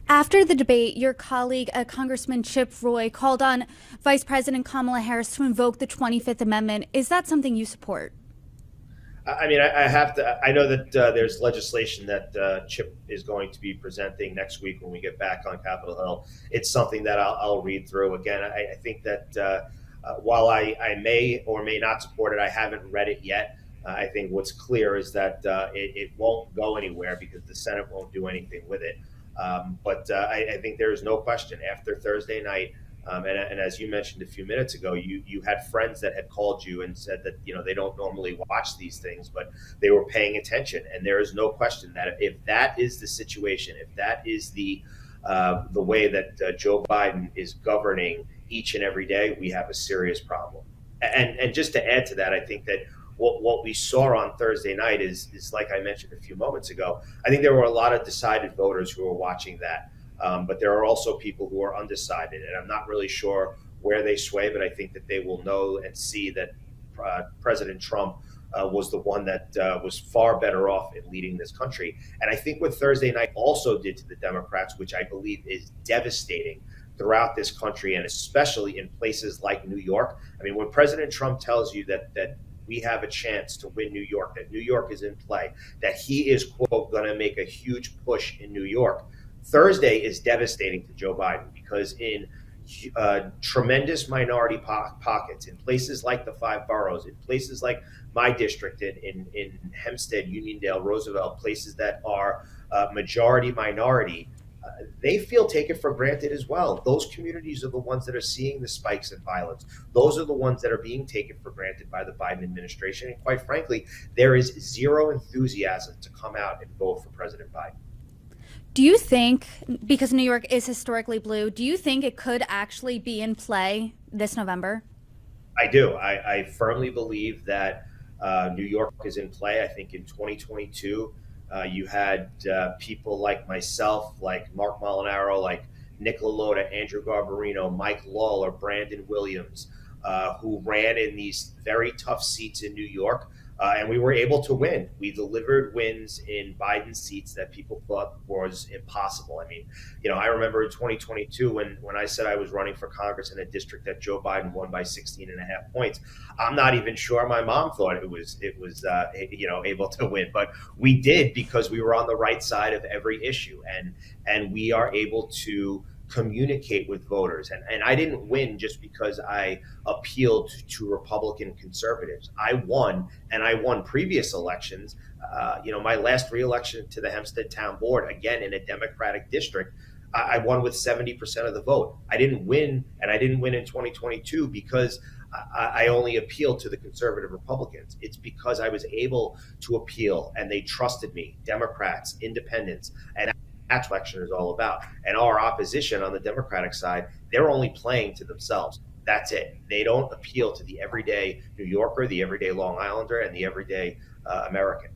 After the debate, your colleague, Congressman Chip Roy, called on Vice President Kamala Harris to invoke the 25th Amendment. Is that something you support? I have to. I know that there's legislation that Chip is going to be presenting next week when we get back on Capitol Hill. It's something that I'll read through. Again, I think that while I may or may not support it, I haven't read it yet. I think what's clear is that it won't go anywhere because the Senate won't do anything with it. But I think there is no question after Thursday night. And as you mentioned a few minutes ago, you had friends that had called you and said that they don't normally watch these things, but they were paying attention. And there is no question that if that is the situation, if that is the way that Joe Biden is governing each and every day, we have a serious problem. And just to add to that, I think that what we saw on Thursday night is like I mentioned a few moments ago. I think there were a lot of decided voters who were watching that. But there are also people who are undecided, and I'm not really sure where they sway, but I think that they will know and see that President Trump was the one that was far better off in leading this country. And I think what Thursday night also did to the Democrats, which I believe is devastating throughout this country, and especially in places like New York. I mean, when President Trump tells you that we have a chance to win New York, that New York is in play, that he is, quote, going to make a huge push in New York. Thursday is devastating to Joe Biden because in tremendous minority pockets, in places like the five boroughs, in places like my district, in Hempstead, Uniondale, Roosevelt, places that are majority minority, they feel taken for granted as well. Those communities are the ones that are seeing the spikes in violence. Those are the ones that are being taken for granted by the Biden administration. And quite frankly, there is zero enthusiasm to come out and vote for President Biden. Do you think, because New York is historically blue, do you think it could actually be in play this November? I do. I firmly believe that New York is in play. I think in 2022, you had people like myself, like Mark Molinaro, like Nick LaLota, Andrew Garbarino, Mike Lawler, Brandon Williams, who ran in these very tough seats in New York. And we were able to win. We delivered wins in Biden's seats that people thought was impossible. I mean, I remember in 2022 when I said I was running for Congress in a district that Joe Biden won by 16 and a half points. I'm not even sure my mom thought it was able to win, but we did because we were on the right side of every issue, and we are able to communicate with voters. And I didn't win just because I appealed to Republican conservatives. I won, and I won previous elections. My last reelection to the Hempstead Town Board, again in a Democratic district, I won with 70% of the vote. I didn't win, and I didn't win in 2022 because I only appealed to the conservative Republicans. It's because I was able to appeal, and they trusted me, Democrats, independents, and that's what election is all about. And our opposition on the Democratic side, they're only playing to themselves. That's it. They don't appeal to the everyday New Yorker, the everyday Long Islander, and the everyday American.